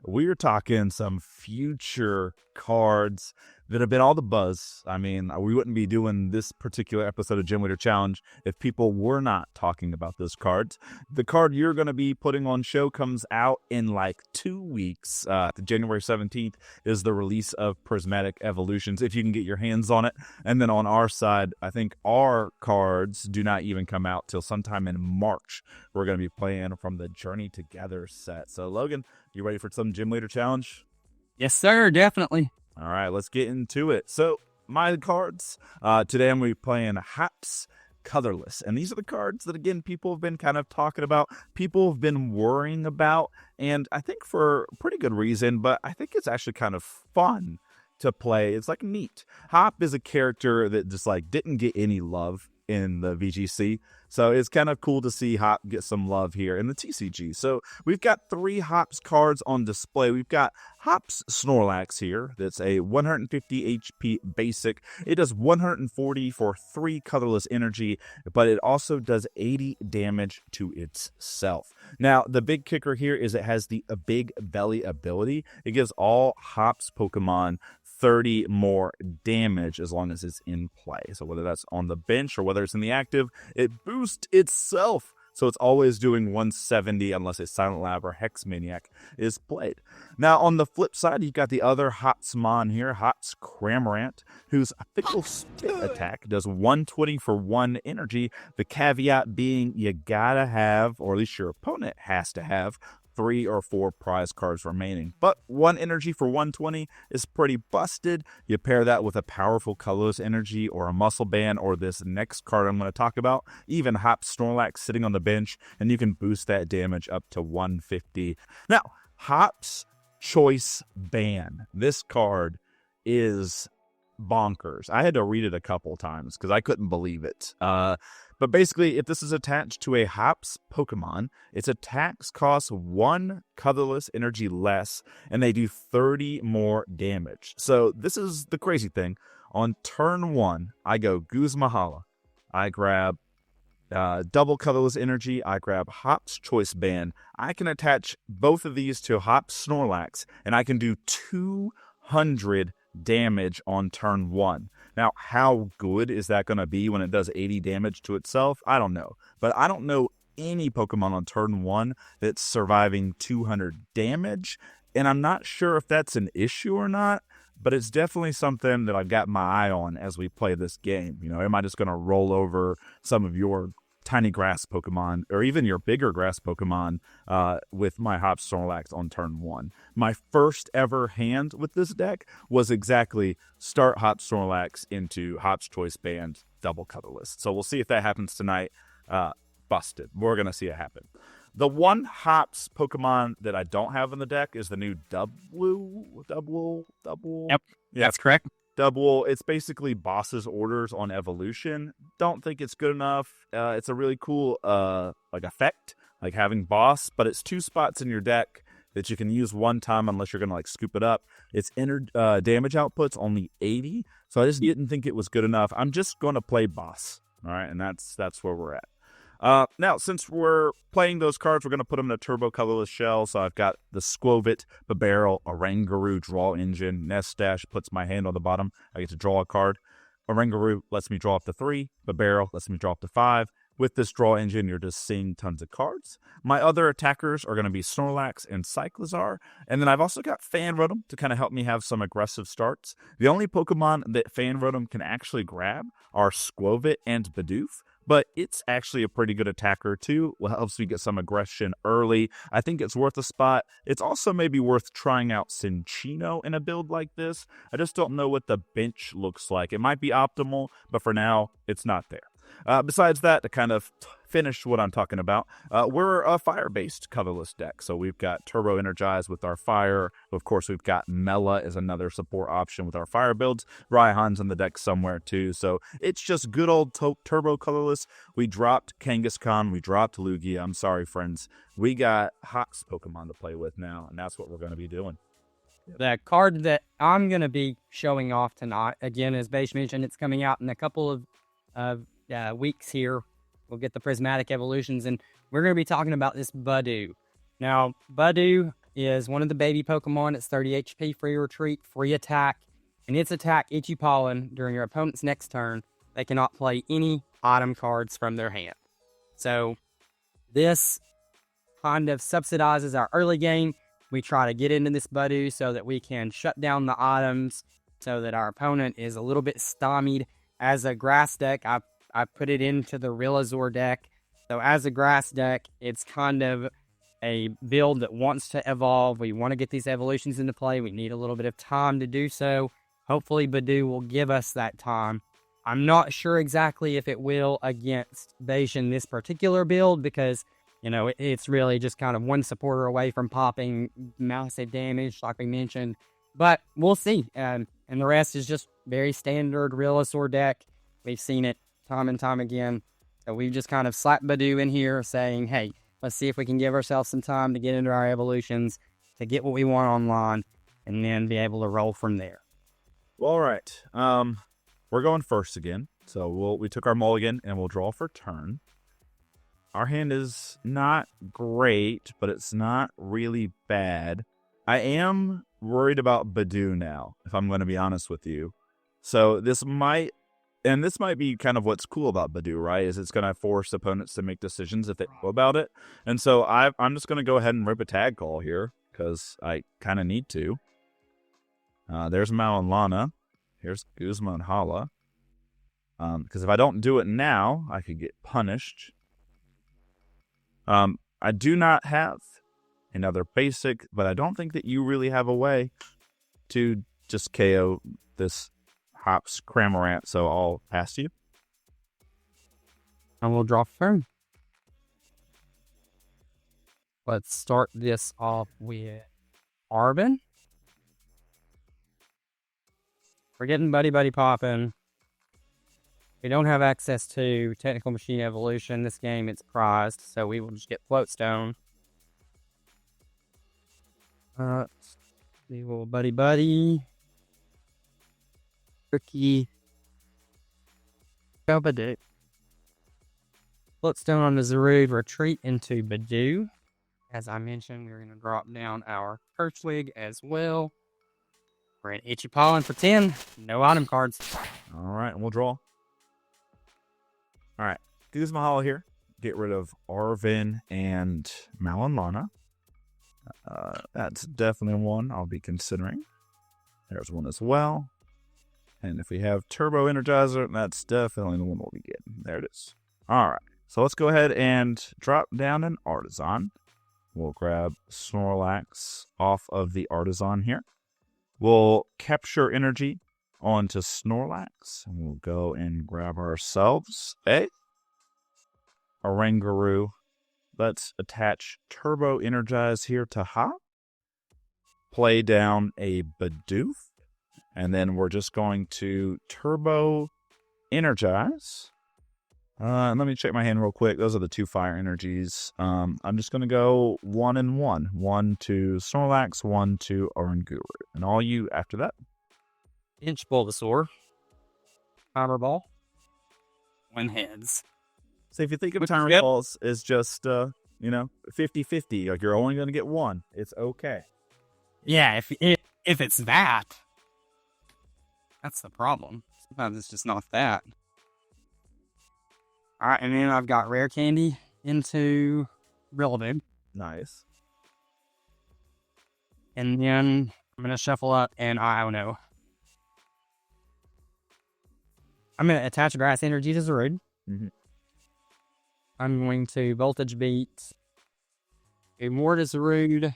We're talking some future cards that have been all the buzz. I mean, we wouldn't be doing this particular episode of Gym Leader Challenge if people were not talking about those cards. The card you're going to be putting on show comes out in like 2 weeks. January 17th is the release of Prismatic Evolutions, if you can get your hands on it. And then on our side, I think our cards do not even come out till sometime in March. We're going to be playing from the Journey Together set. So, Logan, you ready for some Gym Leader Challenge? Yes, sir, definitely. All right, let's get into it. So, my cards. Today I'm going to be playing Haps Colorless. And these are the cards that, again, people have been kind of talking about, people have been worrying about, and I think for pretty good reason, but I think it's actually kind of fun to play. It's like neat. Hop is a character that just like didn't get any love in the VGC. So it's kind of cool to see Hop get some love here in the TCG. So we've got 3 Hops cards on display. We've got Hops Snorlax here. That's a 150 HP basic. It does 140 for 3 colorless energy, but it also does 80 damage to itself. Now, the big kicker here is it has the Big Belly ability. It gives all Hops Pokemon 30 more damage as long as it's in play. So whether that's on the bench or whether it's in the active, it boosts itself. So it's always doing 170 unless a Silent Lab or Hex Maniac is played. Now on the flip side, you've got the other Hotsmon here, Hots Cramorant, whose Fickle Spit attack does 120 for 1 energy. The caveat being you gotta have, or at least your opponent has to have, 3 or 4 prize cards remaining. But 1 energy for 120 is pretty busted. You pair that with a powerful colorless energy or a muscle band or this next card I'm going to talk about, even Hop Snorlax sitting on the bench, and you can boost that damage up to 150. Now, Hop's Choice Band. This card is bonkers. I had to read it a couple times because I couldn't believe it. But basically, if this is attached to a Hops Pokemon, its attacks cost 1 colorless energy less, and they do 30 more damage. So this is the crazy thing. On turn 1, I go Guzmahala. I grab double colorless energy. I grab Hops Choice Band. I can attach both of these to Hops Snorlax, and I can do 200 damage on turn 1. Now, how good is that going to be when it does 80 damage to itself? I don't know. But I don't know any Pokemon on turn 1 that's surviving 200 damage. And I'm not sure if that's an issue or not, but it's definitely something that I've got my eye on as we play this game. You know, am I just going to roll over some of your tiny grass Pokemon, or even your bigger grass Pokemon, with my Hops Snorlax on turn 1. My first ever hand with this deck was exactly start Hops Snorlax into Hops Choice Band double colorless. So we'll see if that happens tonight. Busted. We're going to see it happen. The one Hops Pokemon that I don't have in the deck is the new Double. Yep, that's correct. Double, it's basically boss's orders on evolution. Don't think it's good enough. It's a really cool like effect, like having boss, but it's 2 spots in your deck that you can use one time unless you're gonna like scoop it up. Its damage output's only 80, so I just didn't think it was good enough. I'm just gonna play boss, all right, and that's where we're at. Now, since we're playing those cards, we're going to put them in a turbo colorless shell. So I've got the Squovit, Babarrel, Oranguru, Draw Engine, Nestash puts my hand on the bottom. I get to draw a card. Oranguru lets me draw up to 3. Babarrel lets me draw up to 5. With this Draw Engine, you're just seeing tons of cards. My other attackers are going to be Snorlax and Cyclizar. And then I've also got Fan Rotom to kind of help me have some aggressive starts. The only Pokemon that Fan Rotom can actually grab are Squovit and Budew. But it's actually a pretty good attacker too. Well, helps me get some aggression early. I think it's worth a spot. It's also maybe worth trying out Cinccino in a build like this. I just don't know what the bench looks like. It might be optimal, but for now, it's not there. Besides that, to kind of finish what I'm talking about, we're a fire-based colorless deck. So we've got Turbo Energize with our fire. Of course, we've got Mela as another support option with our fire builds. Raihan's in the deck somewhere too. So it's just good old Turbo colorless. We dropped Kangaskhan. We dropped Lugia. I'm sorry, friends. We got Hops Pokemon to play with now, and that's what we're going to be doing. The card that I'm going to be showing off tonight, again, as Bash mentioned, it's coming out in a couple of weeks here. We'll get the Prismatic Evolutions, and we're going to be talking about this Budew. Now, Budew, is one of the baby Pokemon. It's 30 HP, free retreat, free attack, and its attack Itchy Pollen during your opponent's next turn. They cannot play any item cards from their hand. So this kind of subsidizes our early game. We try to get into this Budew so that we can shut down the items so that our opponent is a little bit stymied. As a grass deck, I put it into the Rilazor deck. So as a grass deck, it's kind of a build that wants to evolve. We want to get these evolutions into play. We need a little bit of time to do so. Hopefully Budew will give us that time. I'm not sure exactly if it will against Bashan this particular build because, you know, it's really just kind of one supporter away from popping massive damage, like we mentioned. But we'll see. And the rest is just very standard Rilazor deck. We've seen it time and time again. So we've just kind of slapped Budew in here saying, hey, let's see if we can give ourselves some time to get into our evolutions, to get what we want online, and then be able to roll from there. Well, all right. We're going first again. So we took our mulligan and we'll draw for turn. Our hand is not great, but it's not really bad. I am worried about Budew now, if I'm going to be honest with you. So this might be kind of what's cool about Budew, right? Is it's going to force opponents to make decisions if they know about it. And so I'm just going to go ahead and rip a tag call here because I kind of need to. There's Mal and Lana. Here's Guzma and Hala. Because if I don't do it now, I could get punished. I do not have another basic, but I don't think that you really have a way to just KO this Hops Cramorant, so I'll pass you. And we'll draw for turn. Let's start this off with Arvin. We're getting Buddy popping. We don't have access to Technical Machine Evolution. This game, it's prized, so we will just get Floatstone. See, little Buddy. Tricky. Go Budew. Floatstone on the Zarude, retreat into Budew. As I mentioned, we're going to drop down our Kirchwig as well. We're in Itchy Pollen for 10. No item cards. All right, and we'll draw. All right, Guzma Hala here. Get rid of Arvin and Mal and Lana. That's definitely one I'll be considering. There's one as well. And if we have Turbo Energizer, that's definitely the one we'll be getting. There it is. All right, so let's go ahead and drop down an Artisan. We'll grab Snorlax off of the Artisan here. We'll capture energy onto Snorlax. And we'll go and grab ourselves a Oranguru. Let's attach Turbo Energize here to Hop. Play down a Budew. And then we're just going to Turbo Energize. Let me check my hand real quick. Those are the two fire energies. I'm just going to go 1 and 1. 1 to Snorlax, 1 to Oranguru. And all you after that. Inch Bulbasaur. Powerball. Win heads. So if you think of Tyrant Balls as just, 50-50, like you're only going to get one, it's okay. Yeah, if it's that. That's the problem. Sometimes it's just not that. All right, and then I've got Rare Candy into Rillaboom. Nice. And then I'm going to shuffle up, and I don't know. I'm going to attach Grass Energy to Zarude. Mm-hmm. I'm going to Voltage Beat. Do more to Zarude.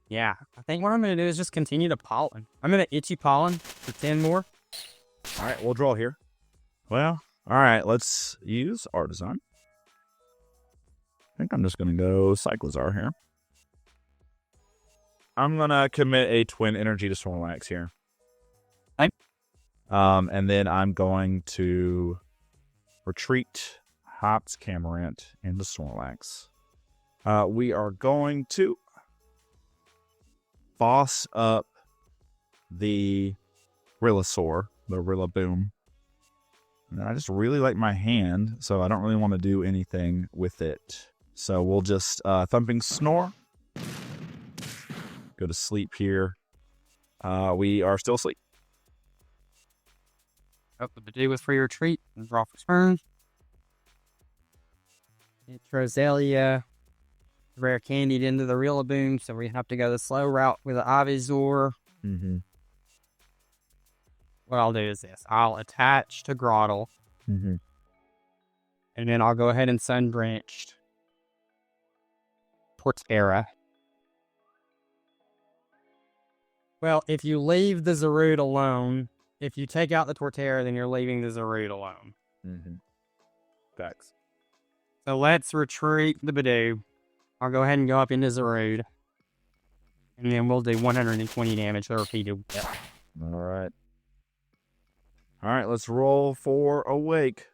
Yeah, I think what I'm going to do is just continue to Pollen. I'm going to Itchy Pollen for 10 more. All right, we'll draw here. Well, all right, let's use Artisan. I think I'm just going to go Cyclizar here. I'm going to commit a Twin Energy to Snorlax here. And then I'm going to retreat Hops Camarant into Snorlax. We are going to boss up the Rillasaur, the Rillaboom. And I just really like my hand, so I don't really want to do anything with it. So we'll just Thumping Snore. go to sleep here. We are still asleep. Up with the Budew with free retreat and draw for turn. Rosalia, rare candied into the Rillaboom, so we have to go the slow route with the Ivysaur. Mm-hmm. What I'll do is this. I'll attach to Grottle, Mm-hmm. and then I'll go ahead and Sun-Drenched Torterra. Well, if you leave the Zarude alone, if you take out the Torterra, then you're leaving the Zarude alone. Mm-hmm. Facts. So let's retreat the Budew. I'll go ahead and go up into Zarude. And then we'll do 120 damage to repeated whip. All right. All right, let's roll for Awake.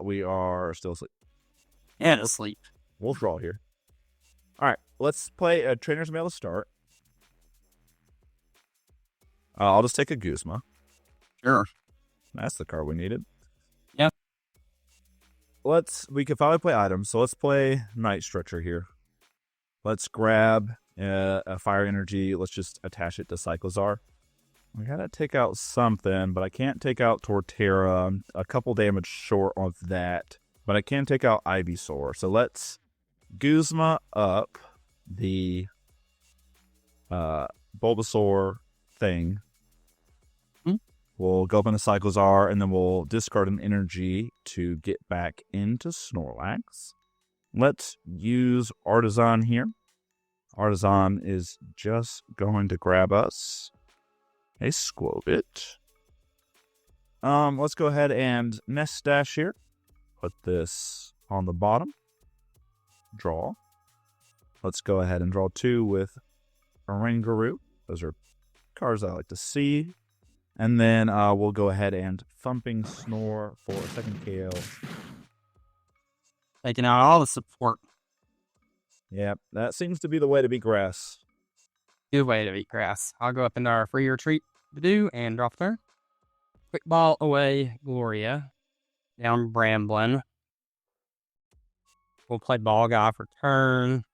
We are still asleep. And asleep. We'll draw here. All right, let's play a Trainer's Mail to start. I'll just take a Guzma. Sure. That's the card we needed. Yeah. We could probably play items, so let's play Night Stretcher here. Let's grab a Fire Energy. Let's just attach it to Cyclozar. We gotta take out something, but I can't take out Torterra. I'm a couple damage short of that, but I can take out Ivysaur. So let's Guzma up the Bulbasaur thing. We'll go up into Cyclozar, and then we'll discard an energy to get back into Snorlax. Let's use Artisan here. Artisan is just going to grab us a Squobit. Let's go ahead and Nest Dash here. Put this on the bottom. Draw. Let's go ahead and draw 2 with Oranguru. Those are cards I like to see. And then we'll go ahead and Thumping Snore for a second KO. Taking out all the support. Yep, that seems to be the way to beat grass. Good way to beat grass. I'll go up into our free retreat Budew and drop turn. Quick Ball away Gloria. Down Bramblin. We'll play Ball Guy for turn.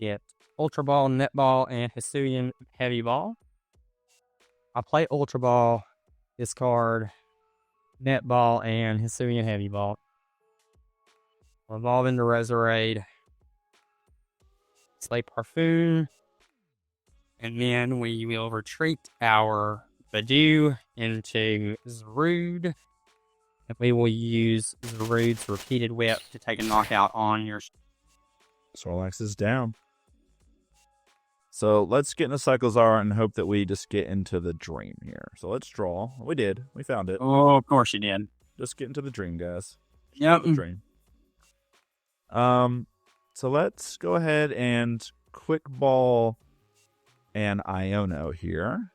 Get Ultra Ball, Net Ball, and Hisuian Heavy Ball. I'll play Ultra Ball, discard Net Ball, and Hisuian Heavy Ball. We'll evolve into Resurade. Slay Parfoon. And then we will retreat our Budew into Zarude. And we will use Zarude's repeated whip to take a knockout on your... Snorlax is down. So let's get into Cyclozar and hope that we just get into the dream here. So let's draw. We did. We found it. Oh, of course you did. Just get into the dream, guys. Yep. The dream. So let's go ahead and Quick Ball and Iono here.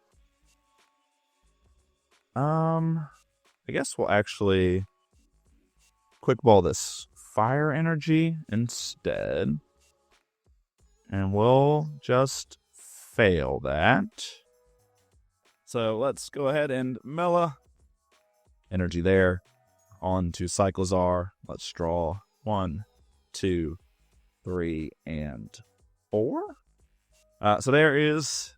I guess we'll actually Quick Ball this Fire Energy instead. And we'll just fail that. So let's go ahead and Mela. Energy there. On to Cyclozar. Let's draw 1, 2, 3, and 4. So there is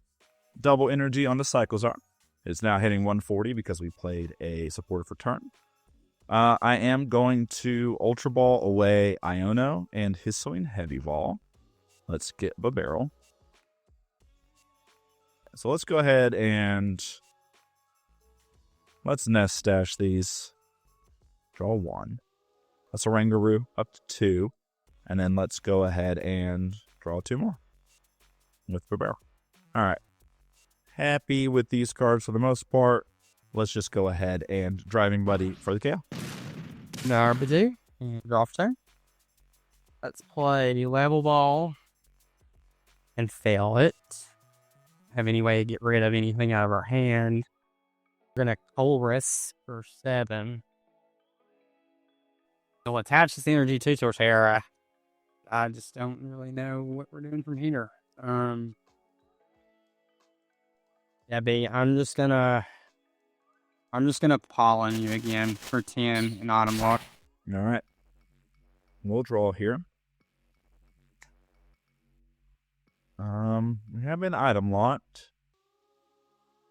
double energy on the Cyclozar. It's now hitting 140 because we played a supporter for turn. I am going to Ultra Ball away Iono and Hisuian Heavy Ball. Let's get Barrel. So let's go ahead and let's Nest Dash these. Draw 1. That's Oranguru up to 2. And then let's go ahead and draw 2 more with Barrel. All right. Happy with these cards for the most part. Let's just go ahead and Driving Buddy for the KO. Now Budew and draw for turn. Let's play Level Ball and fail it. Have any way to get rid of anything out of our hand. We're going to Colress for 7. We'll attach this energy to Torterra. I just don't really know what we're doing from here. Yeah, B, I'm just gonna pollen you again for 10 in Autumn Walk. All right. We'll draw here. We have an item lot.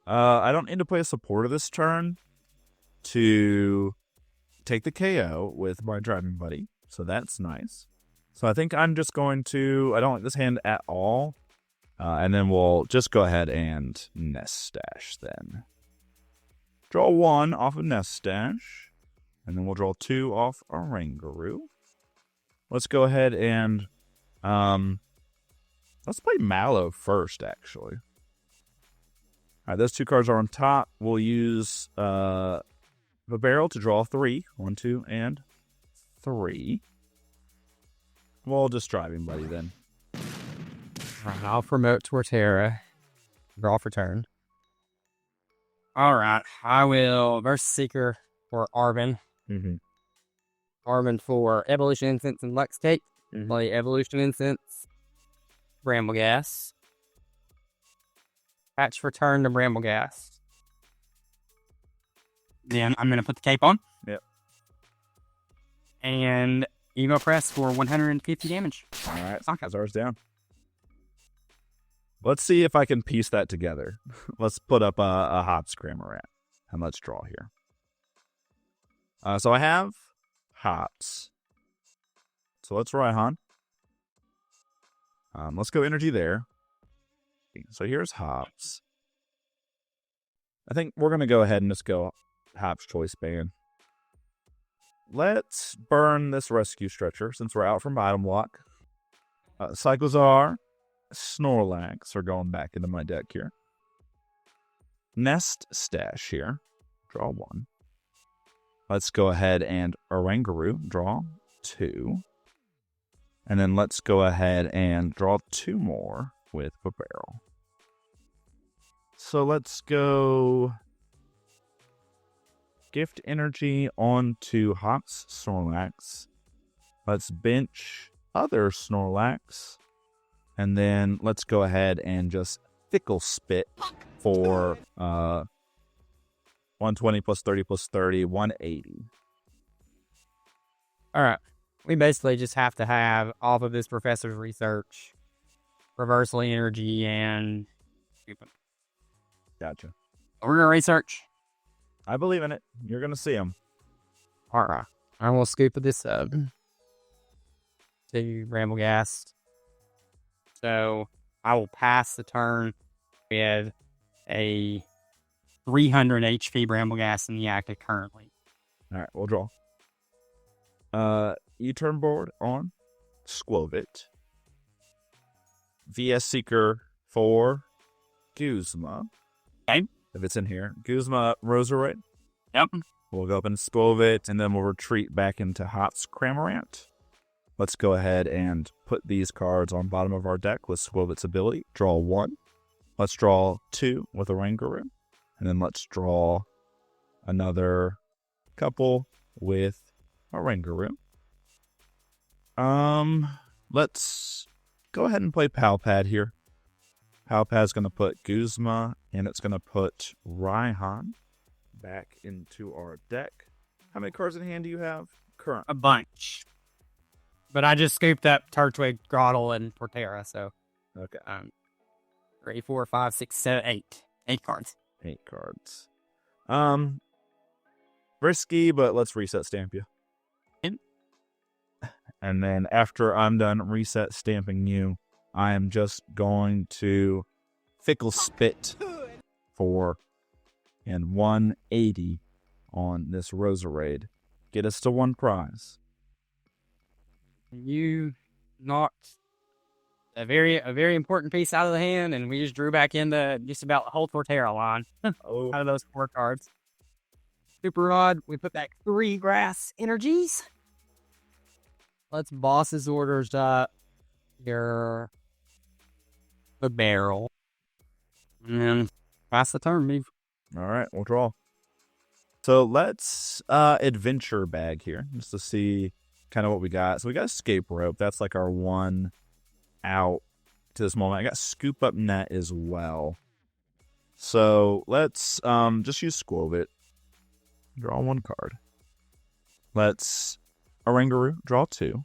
I don't need to play a supporter this turn to take the KO with my driving buddy, so that's nice. So I think I'm just going to, I don't like this hand at all, and then we'll just go ahead and Nest Stash then. Draw 1 off of Nest Stash, and then we'll draw 2 off Orangaroo. Let's go ahead and, let's play Mallow first, actually. All right, those 2 cards are on top. We'll use the barrel to draw 3. 1, 2, and 3. We'll just driving buddy then. All right, I'll promote Torterra. Draw for turn. All right, I will Verse Seeker for Arvin. Mm-hmm. Arvin for Evolution Incense and Lux Cake. Play Evolution Incense, Brambleghast. Patch for turn to Brambleghast. Then I'm going to put the cape on. Yep. And Evo Press for 150 damage. All right, Kazar's down. Let's see if I can piece that together. Let's put up a Hops Cramorant. And let's draw here. So I have Hops. So let's Raihan. Let's go energy there. So here's Hops. I think we're going to go ahead and just go Hops Choice Band. Let's burn this Rescue Stretcher since we're out from bottom block. Cyclozar, Snorlax are going back into my deck here. Nest Stash here. Draw 1. Let's go ahead and Orangaroo. Draw 2. And then let's go ahead and draw 2 more with a barrel. So let's go Gift Energy onto Hops Snorlax. Let's bench other Snorlax. And then let's go ahead and just Fickle Spit for 120 plus 30 plus 30, 180. All right. We basically just have to have off of this Professor's Research, Reversal Energy, and... Gotcha. We're going to research. I believe in it. You're going to see them. All right. I will scoop this up to Brambleghast. So I will pass the turn with a 300 HP Brambleghast in the active currently. All right, we'll draw. E-turn board on Squovit. VS Seeker for Guzma. Okay. If it's in here. Guzma Roserite. Yep. We'll go up and Squovit, and then we'll retreat back into Hops Cramorant. Let's go ahead and put these cards on bottom of our deck with Squovit's ability. Draw 1. Let's draw 2 with Orangaroo. And then let's draw another couple with Orangaroo. Let's go ahead and play Palpad here. Palpad's going to put Guzma, and it's going to put Raihan back into our deck. How many cards in hand do you have? Current. A bunch. But I just scooped up Turtwig, Grotle, and Torterra, so... Okay. 3, 4, 5, 6, 7, 8. 8 cards. 8 cards. Risky, but let's reset stamp you. And then after I'm done reset stamping you, I am just going to Fickle Spit for and 180 on this Roserade. Get us to 1 prize. You knocked a very important piece out of the hand, and we just drew back into just about the whole Torterra line out of those 4 cards. Super Rod, we put back 3 grass energies. Let's boss's orders up. The barrel. And then pass the turn, move. All right, we'll draw. So let's adventure bag here just to see kind of what we got. So we got Escape Rope. That's like our 1 out to this moment. I got Scoop Up Net as well. So let's just use Squovit. Draw 1 card. Let's Orangaroo, draw 2.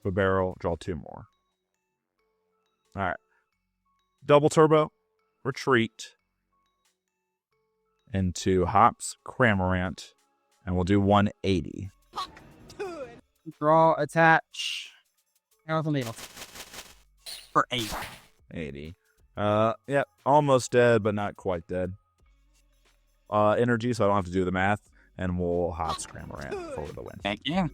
Barrel, draw 2 more. All right. Double turbo, retreat into hops, cramorant, and we'll do 180. Draw, attach. Powerful needle. For 8. 80. Yep, almost dead, but not quite dead. Energy, so I don't have to do the math, and we'll hops cramorant for the win. Thank you.